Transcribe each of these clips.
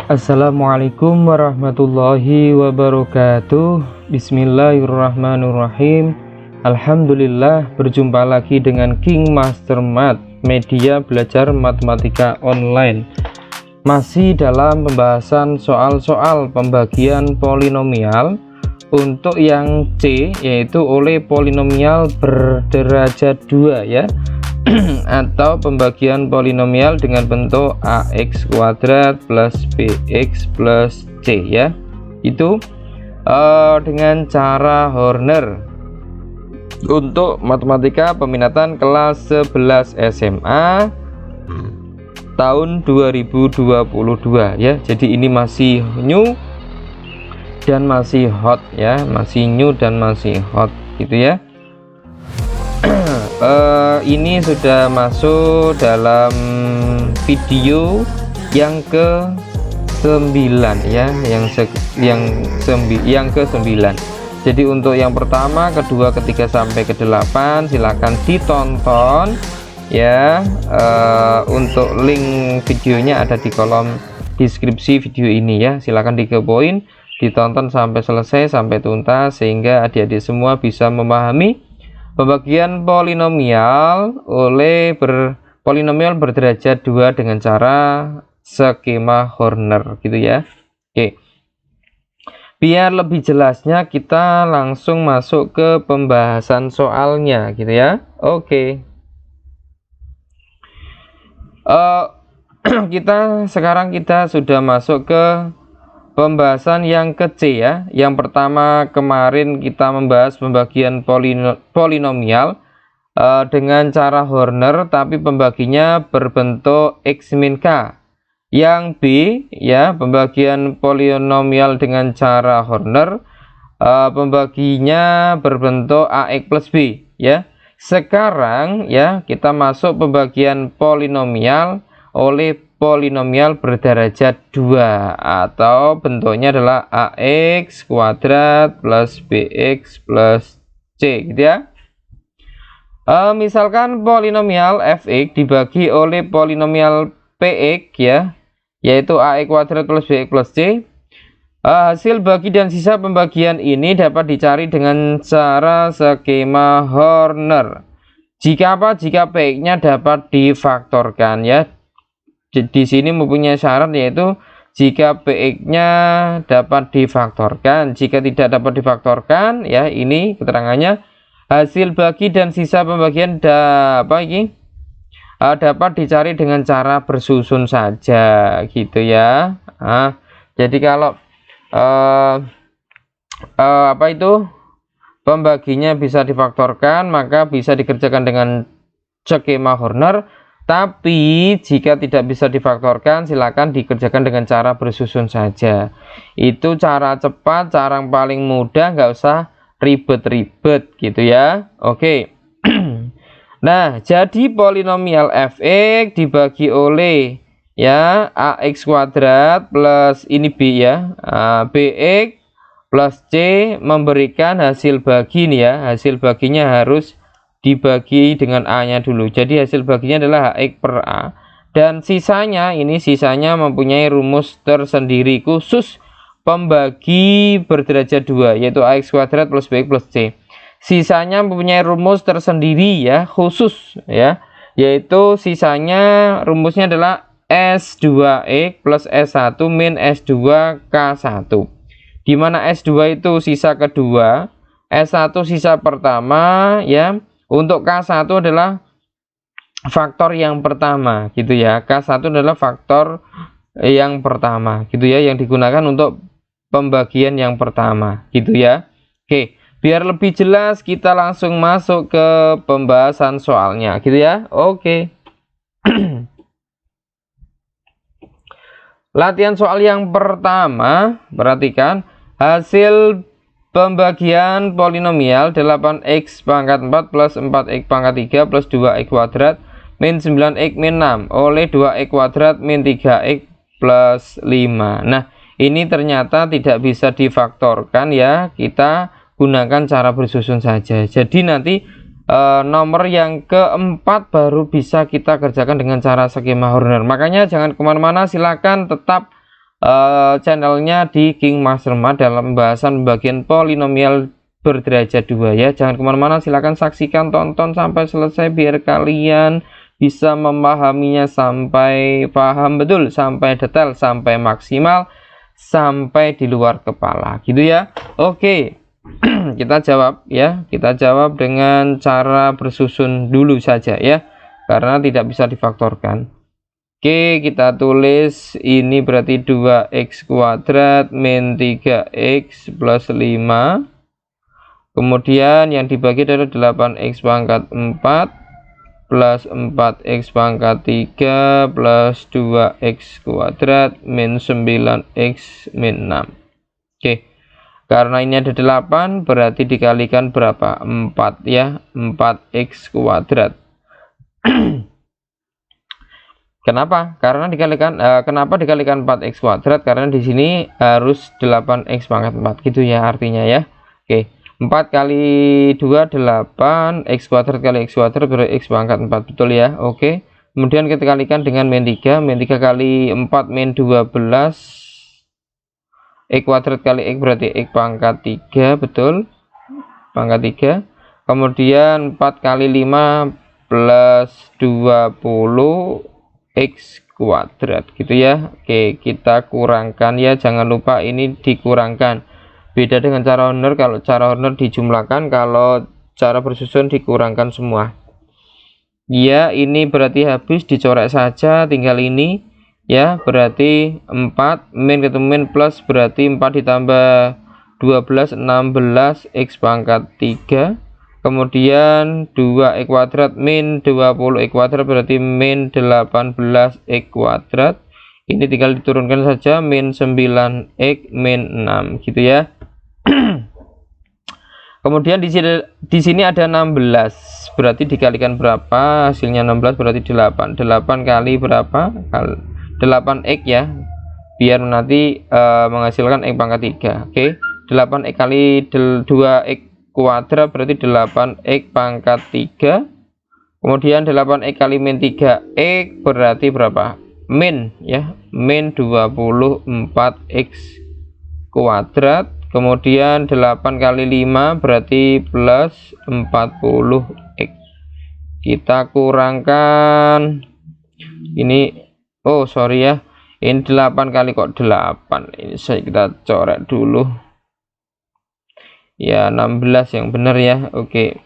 Assalamualaikum warahmatullahi wabarakatuh. Bismillahirrahmanirrahim. Alhamdulillah, berjumpa lagi dengan King Master Math, media belajar matematika online. Masih dalam pembahasan soal-soal pembagian polinomial untuk yang C, yaitu oleh polinomial berderajat 2 ya. Atau pembagian polinomial dengan bentuk ax kuadrat plus bx plus c ya, itu dengan cara Horner untuk matematika peminatan kelas 11 SMA tahun 2022 ya. Jadi ini masih new dan masih hot ya, masih new dan masih hot gitu ya. Ini sudah masuk dalam video yang ke-9 ya, yang ke-9. Jadi untuk yang pertama, kedua, ketiga sampai ke-8 silakan ditonton ya. Untuk link videonya ada di kolom deskripsi video ini ya. Silakan dikepoin, ditonton sampai selesai, sampai tuntas, sehingga adik-adik semua bisa memahami pembagian polinomial oleh polinomial berderajat 2 dengan cara skema Horner gitu ya. Oke. Biar lebih jelasnya kita langsung masuk ke pembahasan soalnya gitu ya. Oke. Sekarang kita sudah masuk ke pembahasan yang ke C ya. Yang pertama kemarin kita membahas pembagian polinomial dengan cara Horner, tapi pembaginya berbentuk X min K. Yang B ya, pembagian polinomial dengan cara Horner, pembaginya berbentuk AX plus B ya. Sekarang ya, kita masuk pembagian polinomial oleh polinomial berderajat 2 atau bentuknya adalah ax kuadrat plus bx plus c gitu ya. Misalkan polinomial fx dibagi oleh polinomial px ya, yaitu ax kuadrat plus bx plus c. Hasil bagi dan sisa pembagian ini dapat dicari dengan cara skema Horner. Jika px-nya dapat difaktorkan ya. Di sini mempunyai syarat, yaitu jika px-nya dapat difaktorkan. Jika tidak dapat difaktorkan ya, ini keterangannya, hasil bagi dan sisa pembagian dapat dicari dengan cara bersusun saja gitu ya. Jadi kalau pembaginya bisa difaktorkan, maka bisa dikerjakan dengan skema Horner. Tapi jika tidak bisa difaktorkan, silakan dikerjakan dengan cara bersusun saja. Itu cara cepat, cara yang paling mudah, nggak usah ribet-ribet gitu ya. Oke. Nah, jadi polinomial fx dibagi oleh ya ax kuadrat plus ini b ya, bx plus c, memberikan hasil bagi nih ya. Hasil baginya harus dibagi dengan A-nya dulu. Jadi hasil baginya adalah HX per A. Dan sisanya mempunyai rumus tersendiri khusus pembagi berderajat 2, yaitu AX kuadrat plus BX plus C. Sisanya mempunyai rumus tersendiri ya, khusus ya, yaitu sisanya rumusnya adalah S2X plus S1 min S2K1. Di mana S2 itu sisa kedua, S1 sisa pertama ya. Untuk K1 adalah faktor yang pertama gitu ya. K1 adalah faktor yang pertama gitu ya, yang digunakan untuk pembagian yang pertama gitu ya. Oke, biar lebih jelas kita langsung masuk ke pembahasan soalnya gitu ya. Oke. Latihan soal yang pertama, perhatikan hasil pembagian polinomial 8x pangkat 4 plus 4x pangkat 3 plus 2x kuadrat min 9x min 6 oleh 2x kuadrat min 3x plus 5. Nah, ini ternyata tidak bisa difaktorkan ya. Kita gunakan cara bersusun saja. Jadi nanti nomor yang keempat baru bisa kita kerjakan dengan cara skema Horner. Makanya jangan kemana-mana, silakan tetap channelnya di King Mastermat dalam pembahasan pembagian polinomial berderajat 2 ya. Jangan kemana-mana, silahkan saksikan, tonton sampai selesai biar kalian bisa memahaminya sampai paham betul, sampai detail, sampai maksimal, sampai di luar kepala gitu ya. Oke. Kita jawab ya, kita jawab dengan cara bersusun dulu saja ya, karena tidak bisa difaktorkan. Oke, kita tulis ini berarti 2x kuadrat min 3x plus 5. Kemudian yang dibagi adalah 8x pangkat 4 plus 4x pangkat 3 plus 2x kuadrat min 9x min 6. Oke, karena ini ada 8 berarti dikalikan berapa? 4 ya, 4x kuadrat. Kenapa? Karena dikalikan kenapa dikalikan 4x kuadrat? Karena di sini harus 8x pangkat 4 gitu ya artinya ya. Oke, 4 kali 2 8, x kuadrat kali x kuadrat berarti x pangkat 4, betul ya. Oke. Kemudian kita kalikan dengan min 3 kali 4 min 12, x kuadrat kali x berarti x pangkat 3, betul, pangkat 3. Kemudian 4 kali 5 plus 20 x kuadrat gitu ya. Oke, kita kurangkan ya, jangan lupa ini dikurangkan. Beda dengan cara honor, kalau cara honor dijumlahkan, kalau cara bersusun dikurangkan semua ya. Ini berarti habis, dicoret saja, tinggal ini ya, berarti 4 min ketemu min plus berarti 4 ditambah 12 16 x pangkat 3. Kemudian 2x kuadrat min 20x kuadrat berarti min 18x kuadrat. Ini tinggal diturunkan saja, min 9x min 6 gitu ya. Kemudian di sini ada 16 berarti dikalikan berapa? Hasilnya 16 berarti 8. 8 kali berapa? 8x ya. Biar nanti menghasilkan x pangkat 3. Oke. 8x kali 2x kuadrat berarti 8x pangkat 3. Kemudian 8x kali min 3x berarti berapa? Min ya, min 24x kuadrat. Kemudian 8 kali 5 berarti plus 40x. Kita kurangkan ini, oh sorry ya, ini 8 kali kok 8, ini kita coret dulu ya, 16 yang benar ya. Oke,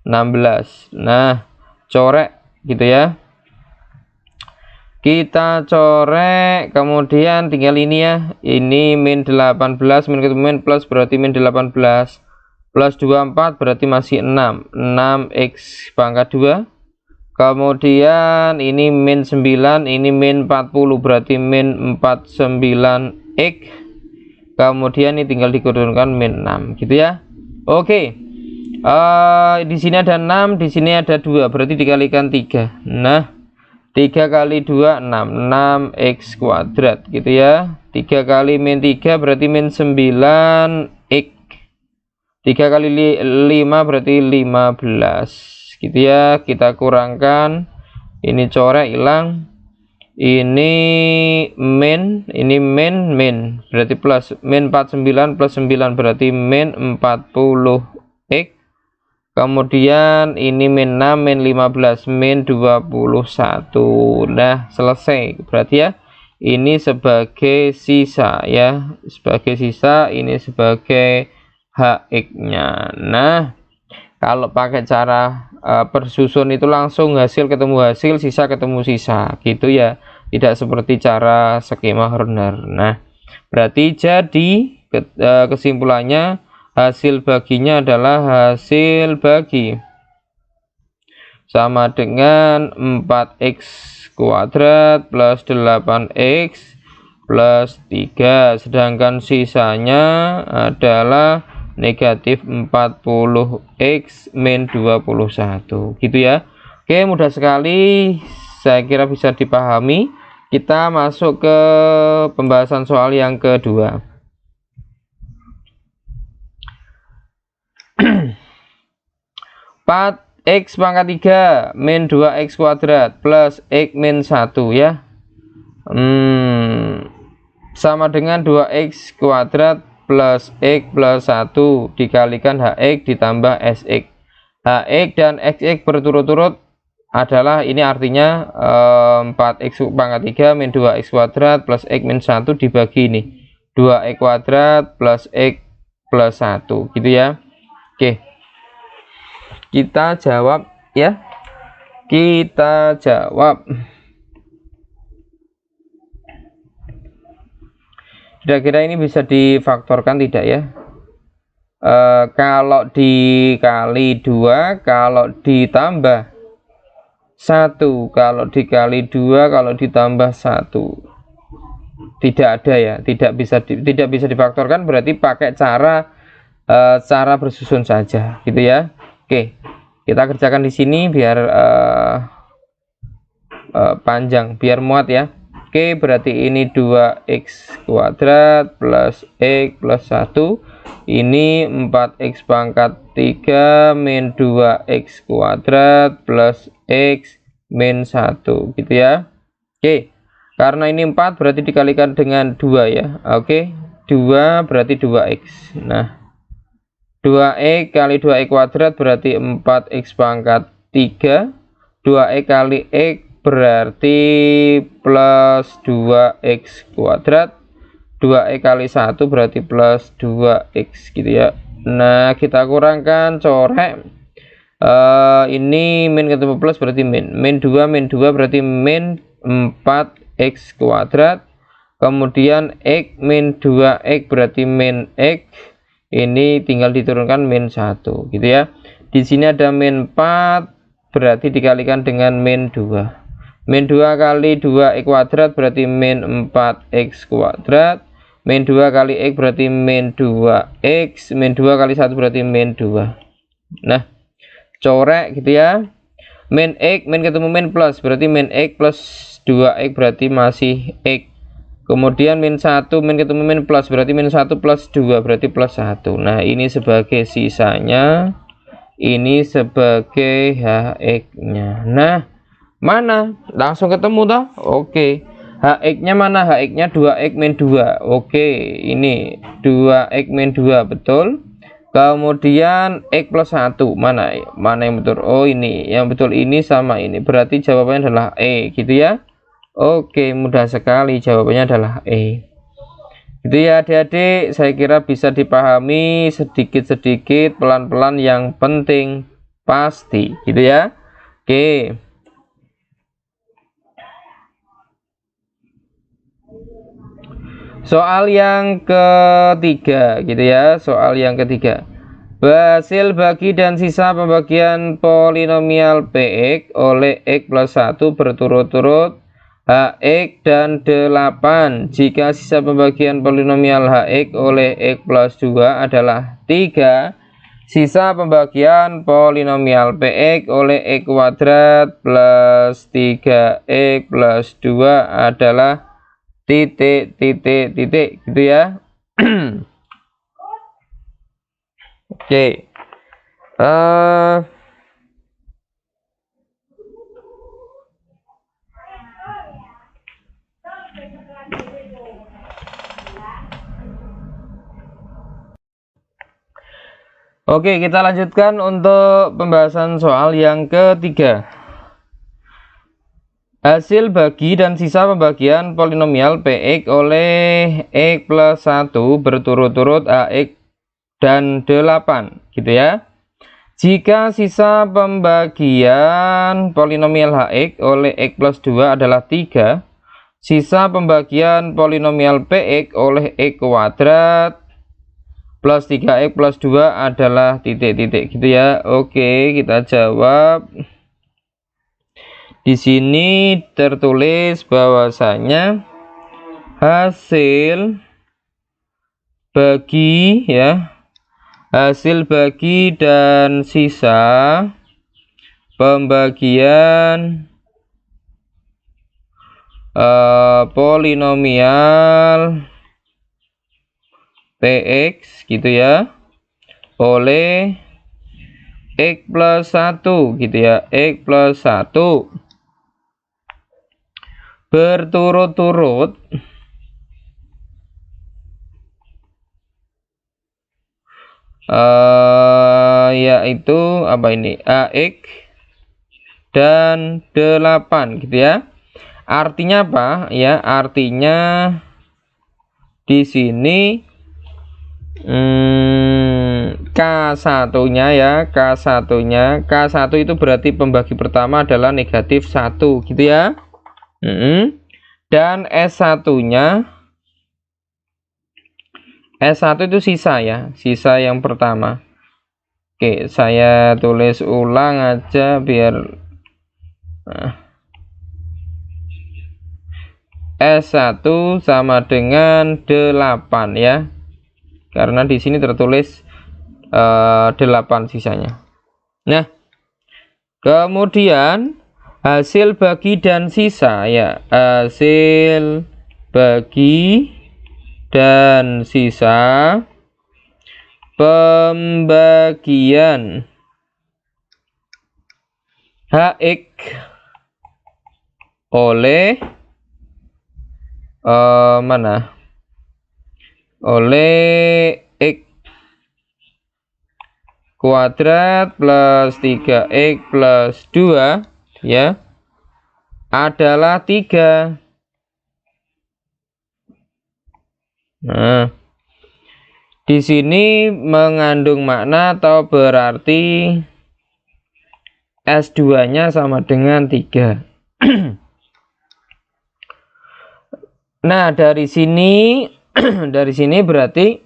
16. Nah, coret gitu ya, kita coret. Kemudian tinggal ini ya, ini min 18 min ketemu min plus berarti min 18 plus 24 berarti masih 6x pangkat 2. Kemudian ini min 9, ini min 40 berarti min 49x. Kemudian ini tinggal dikurangkan min 6 gitu ya. Oke. Di sini ada 6, di sini ada 2 berarti dikalikan 3. Nah, 3 kali 2 6, 6x kuadrat gitu ya. 3 kali min 3 berarti min 9x. 3 kali 5 berarti 15 gitu ya. Kita kurangkan, ini coret hilang, ini min, ini min berarti plus, min 49 plus 9 berarti min 40x. Kemudian ini min 6 min 15 min 21. Nah, selesai berarti ya. Ini sebagai sisa ya, sebagai sisa, ini sebagai hx nya. Nah, kalau pakai cara persusun itu langsung hasil ketemu hasil, sisa ketemu sisa gitu ya, tidak seperti cara skema Horner. Nah, berarti jadi kesimpulannya hasil baginya adalah hasil bagi sama dengan 4x kuadrat plus 8x plus 3, sedangkan sisanya adalah negatif 40x min 21 gitu ya. Oke, mudah sekali, saya kira bisa dipahami. Kita masuk ke pembahasan soal yang kedua. 4x pangkat 3 min 2x kuadrat plus x min 1 ya. sama dengan 2x kuadrat plus x plus 1 dikalikan hx ditambah sx. Hx dan xx berturut-turut adalah, ini artinya 4x pangkat 3 min 2x kuadrat plus x min 1 dibagi ini 2x kuadrat plus x plus 1 gitu ya. Oke, kita jawab ya, kita jawab. Kira-kira ini bisa difaktorkan tidak ya? Kalau dikali 2, kalau ditambah 1, kalau dikali 2, kalau ditambah 1, tidak ada ya, tidak bisa difaktorkan, berarti pakai cara bersusun saja gitu ya. Oke, kita kerjakan di sini biar panjang, biar muat ya. Oke, berarti ini 2x kuadrat plus x plus 1, ini 4x pangkat 3 min 2x kuadrat plus x min 1 gitu ya. Oke, karena ini 4 berarti dikalikan dengan 2 ya. Oke, 2 berarti 2x. Nah, 2x kali 2x kuadrat berarti 4x pangkat 3, 2x kali x berarti plus 2x kuadrat, 2x kali 1 berarti plus 2x gitu ya. Nah, kita kurangkan, corek. Ini min ketemu plus berarti min 2 berarti min 4x kuadrat, kemudian x min 2x berarti min x, ini tinggal diturunkan min 1 gitu ya. Di sini ada min 4 berarti dikalikan dengan min 2. Min 2 kali 2x kuadrat berarti min 4x kuadrat, min 2 kali x berarti min 2x, min 2 kali 1 berarti min 2. Nah, corek gitu ya. Min x, min ketemu min plus berarti min x plus 2x berarti masih x. Kemudian min 1, min ketemu min plus berarti min 1 plus 2 berarti plus 1. Nah, ini sebagai sisanya, ini sebagai hx-nya. Nah, mana? Langsung ketemu toh? Oke. Hx-nya mana? Hx-nya 2x min 2. Oke, ini 2x min 2 betul. Kemudian x plus 1 mana? Mana yang betul? Oh, ini. Yang betul ini sama ini. Berarti jawabannya adalah E gitu ya. Oke, mudah sekali, jawabannya adalah E. Itu ya adik-adik, saya kira bisa dipahami sedikit-sedikit, pelan-pelan, yang penting pasti gitu ya. Oke. Soal yang ketiga gitu ya, soal yang ketiga. Hasil bagi dan sisa pembagian polinomial px oleh x plus 1 berturut-turut hx dan 8 jika sisa pembagian polinomial hx oleh x plus 2 adalah 3. Sisa pembagian polinomial px oleh x kuadrat plus 3x plus 2 adalah titik gitu ya. Oke. Oke, kita lanjutkan untuk pembahasan soal yang ketiga. Hasil bagi dan sisa pembagian polinomial px oleh x plus 1 berturut-turut ax dan 8 gitu ya. Jika sisa pembagian polinomial hx oleh x plus 2 adalah 3, sisa pembagian polinomial px oleh x kuadrat plus 3x plus 2 adalah titik gitu ya. Oke, kita jawab. Di sini tertulis bahwasanya hasil bagi ya, hasil bagi dan sisa pembagian polinomial px gitu ya oleh x plus 1 gitu ya, x plus 1 berturut-turut yaitu apa ini, AX dan 8 gitu ya. Artinya apa ya? Artinya di sini K1-nya ya, K1 itu berarti pembagi pertama adalah negatif 1 gitu ya. Dan S1-nya itu sisa ya, sisa yang pertama. Oke, saya tulis ulang aja biar S1 sama dengan 8 ya, karena di sini tertulis 8 sisanya. Nah, kemudian hasil bagi dan sisa ya, hasil bagi dan sisa pembagian HX oleh oleh X kuadrat plus 3X plus 2 ya adalah 3. Nah, di sini mengandung makna atau berarti S2-nya sama dengan 3. Nah, dari sini berarti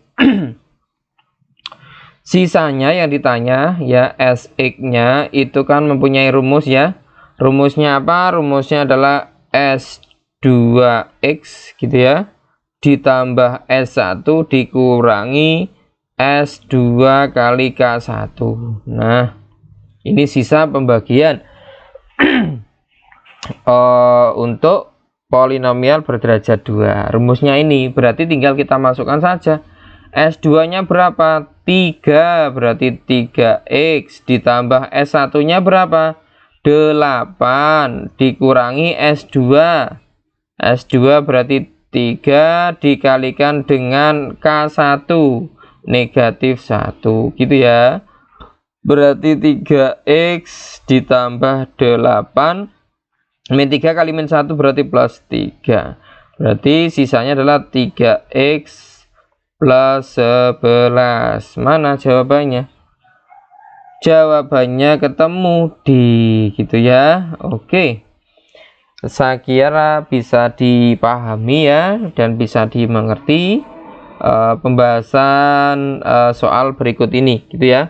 sisanya yang ditanya ya, SX-nya itu kan mempunyai rumus ya. Rumusnya apa? Rumusnya adalah S2X gitu ya, ditambah S1 dikurangi S2 kali K1. Nah, ini sisa pembagian untuk polinomial berderajat 2. Rumusnya ini berarti tinggal kita masukkan saja. S2-nya berapa? 3, berarti 3X ditambah S1-nya berapa? 8 dikurangi S2. S2 berarti 3 dikalikan dengan K1 negatif 1 gitu ya. Berarti 3X ditambah 8 min 3 kali min 1 berarti plus 3. Berarti sisanya adalah 3X plus 11. Mana jawabannya? Jawabannya ketemu di gitu ya. Oke, saya kira bisa dipahami ya dan bisa dimengerti pembahasan soal berikut ini gitu ya.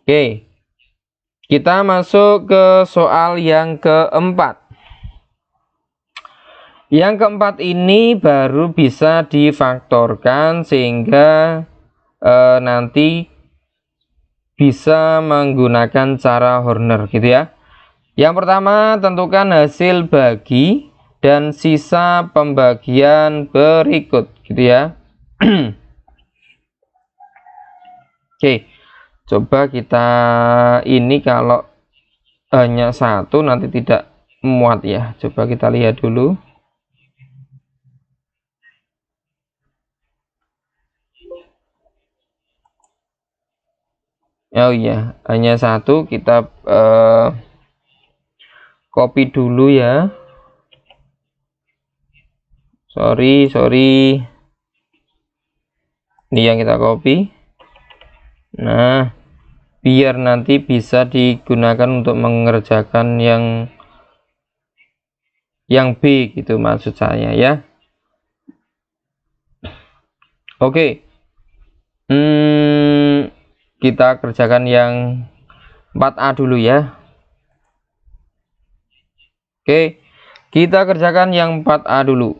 Oke, kita masuk ke soal yang keempat. Yang keempat ini baru bisa difaktorkan sehingga nanti bisa menggunakan cara Horner gitu ya. Yang pertama, tentukan hasil bagi dan sisa pembagian berikut gitu ya. Oke, coba kita ini kalau hanya satu nanti tidak muat ya. Coba kita lihat dulu. Oh iya, hanya satu, kita copy dulu ya. Sorry. Ini yang kita copy. Nah, biar nanti bisa digunakan untuk mengerjakan yang B gitu maksud saya ya. Oke. Kita kerjakan yang 4A dulu ya. Oke, kita kerjakan yang 4A dulu.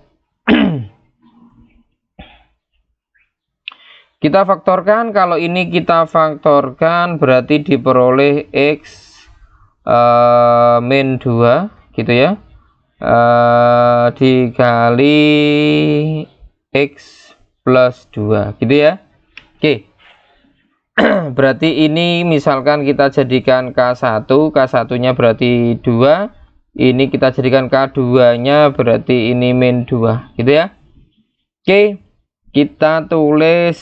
Kita faktorkan, kalau ini kita faktorkan berarti diperoleh X min 2 gitu ya, dikali X plus 2 gitu ya. Oke, berarti ini misalkan kita jadikan K1, K1 nya berarti 2, Ini kita jadikan K2 nya, berarti ini min 2 gitu ya. Oke, kita tulis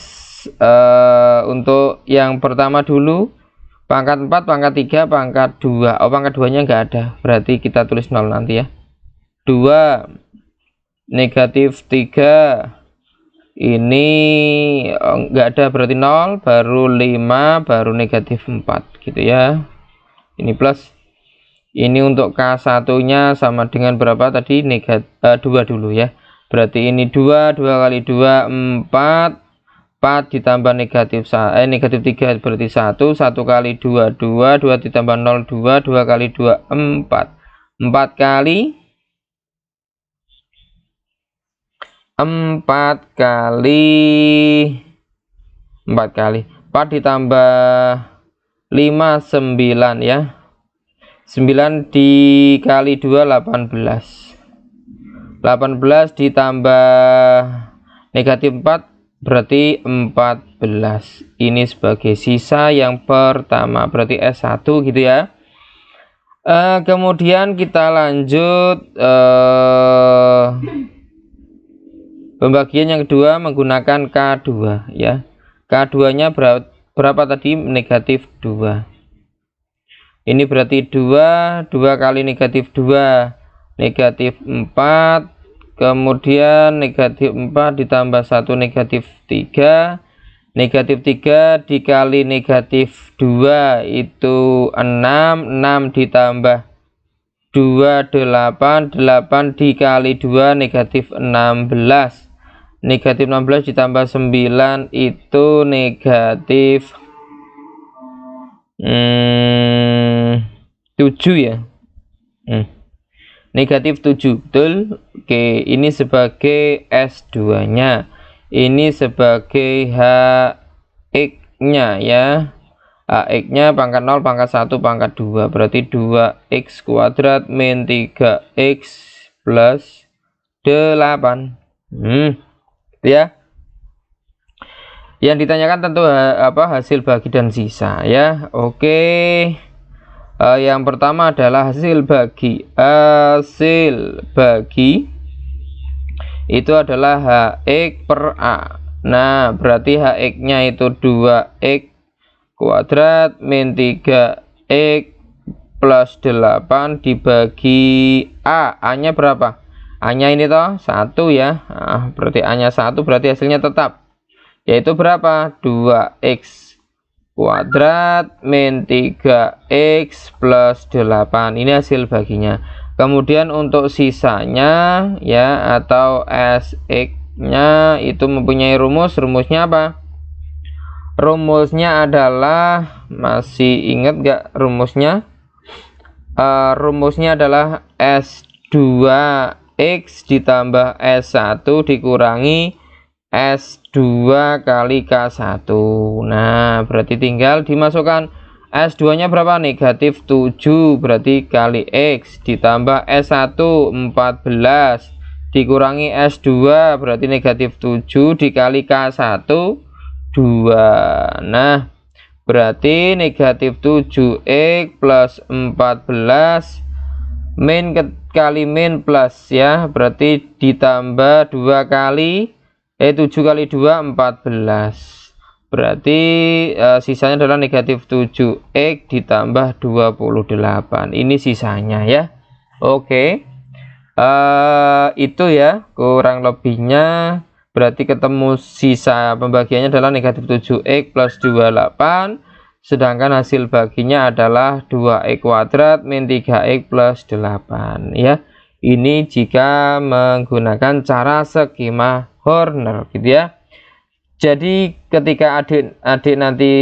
untuk yang pertama dulu, pangkat 4, pangkat 3, pangkat 2. Oh, pangkat 2 nya enggak ada, berarti kita tulis 0 nanti ya. 2 negatif 3, ini enggak ada, berarti 0, baru 5, baru negatif 4 gitu ya. Ini plus, ini untuk K1 nya sama dengan berapa tadi, negatif 2 dulu ya, berarti ini 2 kali 2 4 ditambah negatif 3 berarti 1 kali 2 2 ditambah 0 2 kali 2 4 kali 4 ditambah 5 9 ya, 9 dikali 2 18 ditambah negatif 4 berarti 14. Ini sebagai sisa yang pertama, berarti S1 gitu ya. Kemudian kita lanjut pembagian yang kedua menggunakan K2 ya. K2 nya berapa tadi, negatif 2. Ini berarti 2 kali negatif 2 negatif 4, kemudian negatif 4 ditambah 1 negatif 3, negatif 3 dikali negatif 2 itu 6, 6 ditambah 2 8 dikali 2 negatif 16, negatif 16 ditambah 9 itu negatif 7 ya. Negatif 7 betul. Oke, ini sebagai S2 nya, ini sebagai HX nya ya. HX nya pangkat 0 pangkat 1 pangkat 2 berarti 2x kuadrat min 3x plus 8 ya. Yang ditanyakan tentu hasil bagi dan sisa ya. Oke. Yang pertama adalah hasil bagi. Hasil bagi itu adalah HX per A. Nah, berarti HX nya itu 2x kuadrat min 3x plus 8 dibagi A. A nya berapa? A nya ini toh 1 ya. Berarti A nya 1, berarti hasilnya tetap, yaitu berapa? 2x kuadrat min 3x plus 8. Ini hasil baginya. Kemudian untuk sisanya ya, atau SX nya itu mempunyai rumus. Rumusnya apa? Rumusnya adalah, masih ingat nggak rumusnya? Rumusnya adalah S2x ditambah S1 dikurangi S2 kali K1. Nah, berarti tinggal dimasukkan S2 nya berapa? Negatif 7, berarti kali X ditambah S1 14 dikurangi S2 berarti negatif 7 dikali K1 2. Nah, berarti negatif 7x plus 14 min kali min plus ya, berarti ditambah 2 kali 7 kali 2 14, berarti sisanya adalah negatif 7x ditambah 28. Ini sisanya ya. Oke, itu ya kurang lebihnya. Berarti ketemu sisa pembagiannya adalah negatif 7x plus 28, sedangkan hasil baginya adalah 2x kuadrat min 3x plus 8 ya. Ini jika menggunakan cara skema Horner gitu ya. Jadi ketika adik-adik nanti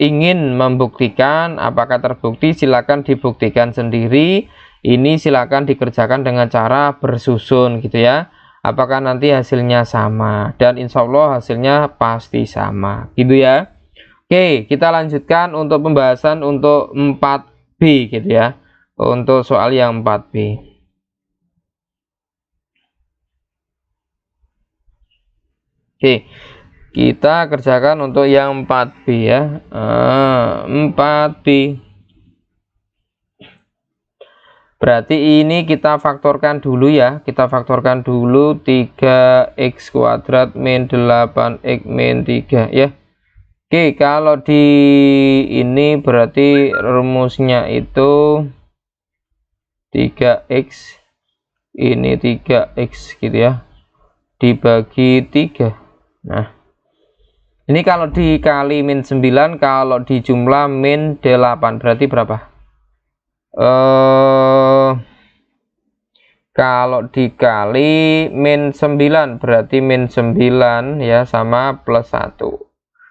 ingin membuktikan apakah terbukti, silakan dibuktikan sendiri. Ini silakan dikerjakan dengan cara bersusun gitu ya. Apakah nanti hasilnya sama, dan insya Allah hasilnya pasti sama gitu ya. Oke, kita lanjutkan untuk pembahasan untuk 4B gitu ya, untuk soal yang 4B. Oke, kita kerjakan untuk yang 4B ya. 4B. Berarti ini kita faktorkan dulu ya. Kita faktorkan dulu 3x kuadrat min 8x min 3 ya. Oke, kalau di ini berarti rumusnya itu 3x, ini 3x gitu ya, dibagi 3. Nah, ini kalau dikali min 9, kalau dijumlah min 8, berarti berapa? Kalau dikali min 9 berarti min 9 ya, sama plus 1.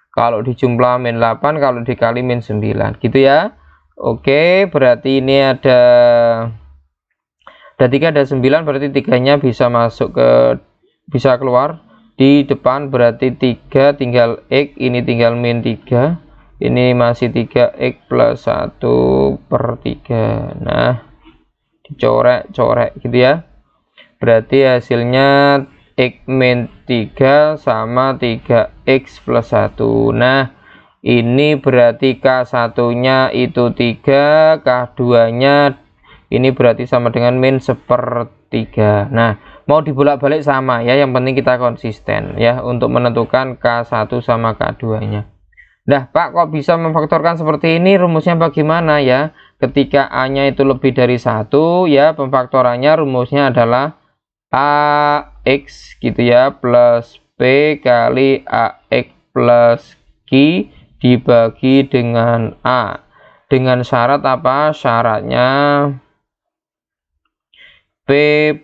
Kalau dijumlah min 8, kalau dikali min 9 gitu ya. Oke, berarti ini ada 3, ada 9, berarti 3-nya bisa masuk bisa keluar di depan, berarti 3 tinggal x, ini tinggal min 3, ini masih 3x plus 1/3. Nah, dicorek-corek gitu ya. Berarti hasilnya x min 3 sama 3x plus 1. Nah, ini berarti K1 nya itu 3, K2 nya ini berarti sama dengan min 1/3. Nah, mau dibolak-balik sama ya, yang penting kita konsisten ya untuk menentukan K1 sama K2 nya. Nah, Pak, kok bisa memfaktorkan seperti ini? Rumusnya bagaimana ya? Ketika A nya itu lebih dari 1 ya, pemfaktorannya rumusnya adalah AX gitu ya, plus P kali AX plus Q dibagi dengan A. Dengan syarat apa? Syaratnya P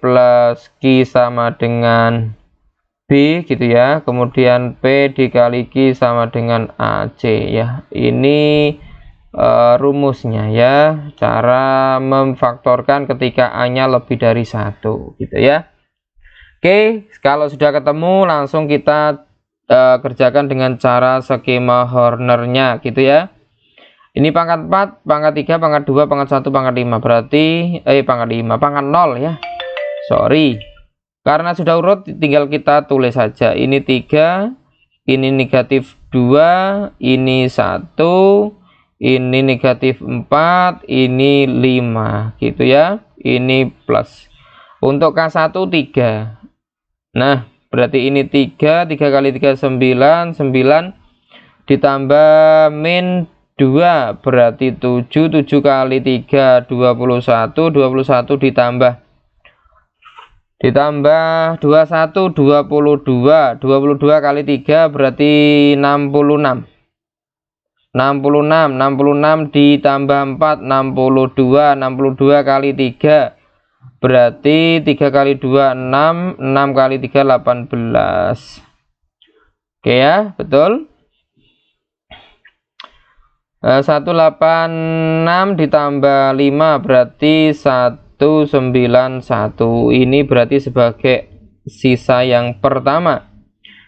plus Q sama dengan B gitu ya, kemudian P dikali Q sama dengan AC ya. Ini rumusnya ya, cara memfaktorkan ketika A nya lebih dari 1 gitu ya. Oke, kalau sudah ketemu langsung kita kerjakan dengan cara skema Hornernya gitu ya. Ini pangkat 4, pangkat 3, pangkat 2, pangkat 1, pangkat 5. Berarti pangkat 0 ya. Sorry. Karena sudah urut tinggal kita tulis saja. Ini 3, ini negatif 2, ini 1, ini negatif 4, ini 5 gitu ya. Ini plus. Untuk K1 3. Nah, berarti ini 3 kali 3 9, 9 ditambah min 2 berarti 7, 7 kali 3 21, 21 ditambah 21 22, 22 kali 3 berarti 66, 66 ditambah 4 62, 62 kali 3 berarti 3 kali 2 6, 6 kali 3 18. Oke ya, betul. 186 ditambah 5 berarti 191. Ini berarti sebagai sisa yang pertama.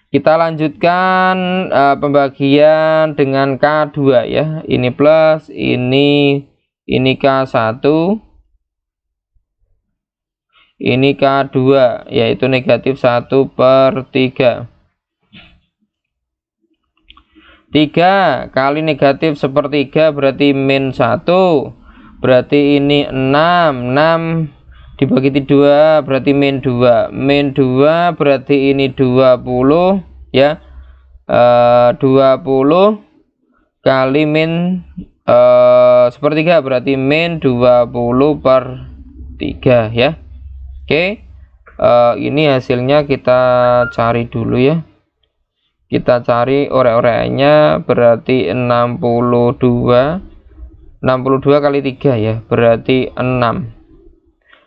Kita lanjutkan pembagian dengan K2 ya. Ini plus, ini K1, ini K2 yaitu negatif 1/3. 3 kali negatif 1/3 berarti min 1, berarti ini 6, 6 dibagi 2 berarti min 2, min 2 berarti ini 20 ya, 20 kali min 1/3 berarti min 20/3 ya. Oke, ini hasilnya kita cari dulu ya. Kita cari orek-oreknya berarti 62 kali 3 ya, berarti 6.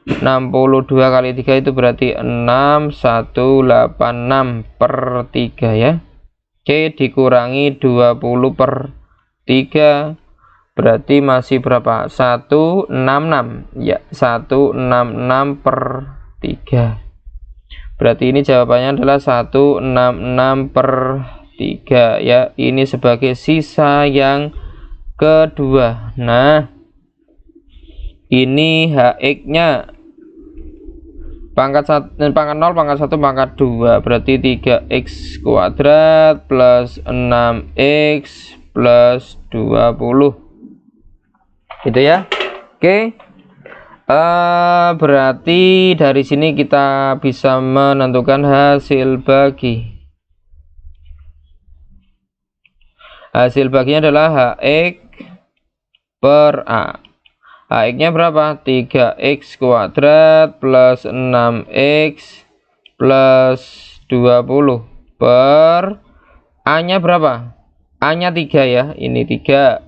62 kali 3 itu berarti 6186/3 ya. Oke, dikurangi 20/3 berarti masih berapa? 166 ya, 166/3. Berarti ini jawabannya adalah 166/3 ya. Ini sebagai sisa yang kedua. Nah, ini HX-nya pangkat 0, pangkat 1, pangkat 2 berarti 3x kuadrat plus 6x plus 20 gitu ya. Oke, Berarti dari sini kita bisa menentukan hasil bagi. Hasil baginya adalah HX per A. HX-nya berapa? 3X kuadrat plus 6X plus 20 per A-nya berapa? A-nya 3 ya, ini 3.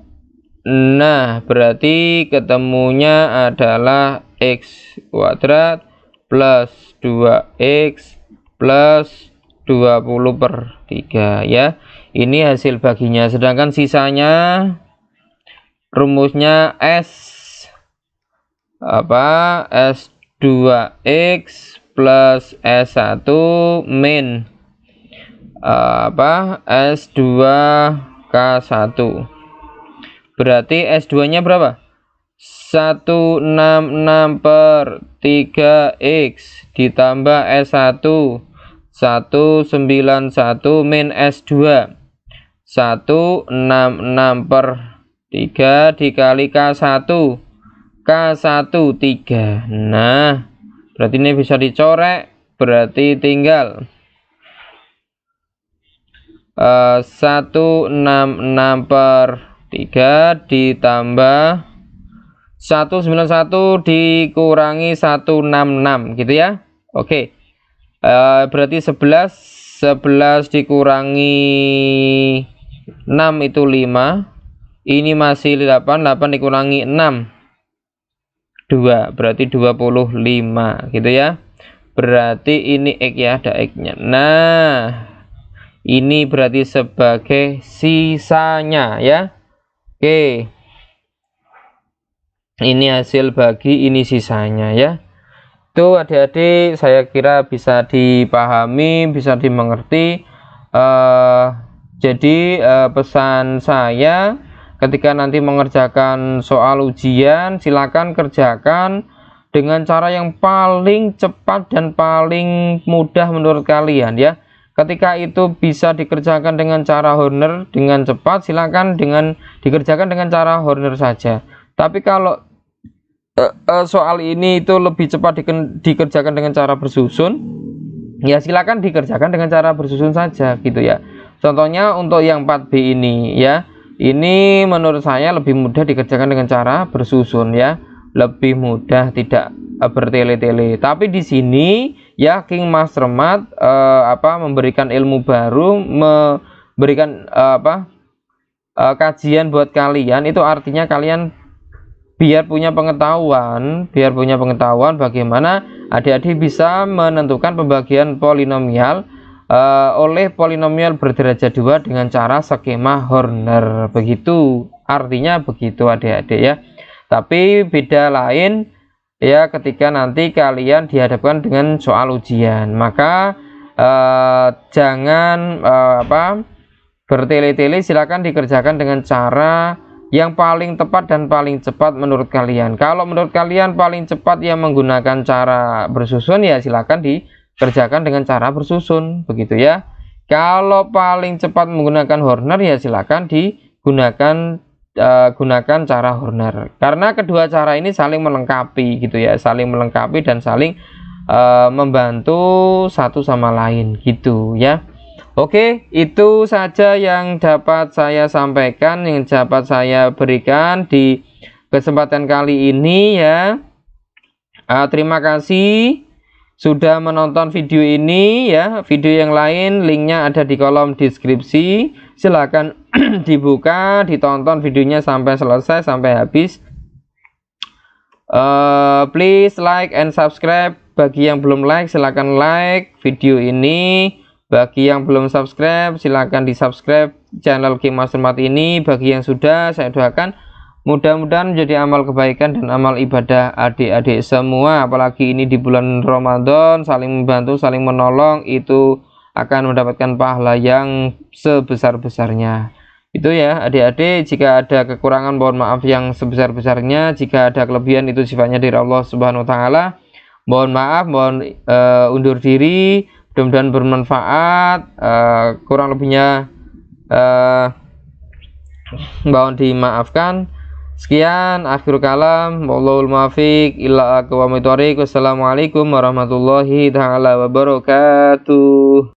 Nah, berarti ketemunya adalah X kuadrat plus 2X plus 20 per 3 ya. Ini hasil baginya, sedangkan sisanya rumusnya S2X plus S1 min S2K1. Berarti S2 nya berapa? 166 per 3X ditambah S1 191 min S2 166 per 3 dikali K1 K1 3. Nah, berarti ini bisa dicorek, berarti tinggal 166 per 3 ditambah 191 dikurangi 166 gitu ya. Oke. Berarti 11 dikurangi 6 itu 5. Ini masih 8 dikurangi 6 2, berarti 25 gitu ya. Berarti ini X ya, ada X-nya. Nah, ini berarti sebagai sisanya ya. Oke. Ini hasil bagi, ini sisanya ya. Itu adik-adik saya kira bisa dipahami, bisa dimengerti. Jadi pesan saya, ketika nanti mengerjakan soal ujian, silakan kerjakan dengan cara yang paling cepat dan paling mudah menurut kalian ya. Ketika itu bisa dikerjakan dengan cara Horner dengan cepat, silakan dikerjakan dengan cara Horner saja. Tapi kalau soal ini itu lebih cepat dikerjakan dengan cara bersusun, ya silakan dikerjakan dengan cara bersusun saja gitu ya. Contohnya untuk yang 4B ini ya, ini menurut saya lebih mudah dikerjakan dengan cara bersusun ya, lebih mudah, tidak bertele-tele. Tapi di sini ya King Master Math memberikan ilmu baru, memberikan kajian buat kalian, itu artinya kalian biar punya pengetahuan bagaimana adik-adik bisa menentukan pembagian polinomial oleh polinomial berderajat 2 dengan cara skema Horner. Begitu, artinya begitu adik-adik ya. Tapi beda lain ya ketika nanti kalian dihadapkan dengan soal ujian, maka jangan bertele-tele, silakan dikerjakan dengan cara yang paling tepat dan paling cepat menurut kalian. Kalau menurut kalian paling cepat yang menggunakan cara bersusun, ya silakan dikerjakan dengan cara bersusun, begitu ya. Kalau paling cepat menggunakan Horner, ya silakan digunakan gunakan cara Horner. Karena kedua cara ini saling melengkapi gitu ya, saling melengkapi dan saling membantu satu sama lain gitu ya. Oke, itu saja yang dapat saya sampaikan, yang dapat saya berikan di kesempatan kali ini ya. Terima kasih sudah menonton video ini ya. Video yang lain linknya ada di kolom deskripsi. Silahkan dibuka, ditonton videonya sampai selesai, sampai habis. Please like and subscribe. Bagi yang belum like, silahkan like video ini. Bagi yang belum subscribe, silahkan di subscribe channel King Master Math ini. Bagi yang sudah, saya doakan mudah-mudahan menjadi amal kebaikan dan amal ibadah adik-adik semua. Apalagi ini di bulan Ramadan, saling membantu, saling menolong, itu akan mendapatkan pahala yang sebesar-besarnya. Itu ya adik-adik, jika ada kekurangan mohon maaf yang sebesar-besarnya. Jika ada kelebihan itu sifatnya dari Allah Subhanahu wa taala. Mohon maaf, mohon undur diri. Mudah-mudahan bermanfaat. Kurang lebihnya mohon dimaafkan. Sekian akhir kalam, wallahul muwaffiq ila aqwamit thoriq. Wassalamualaikum warahmatullahi taala wabarakatuh.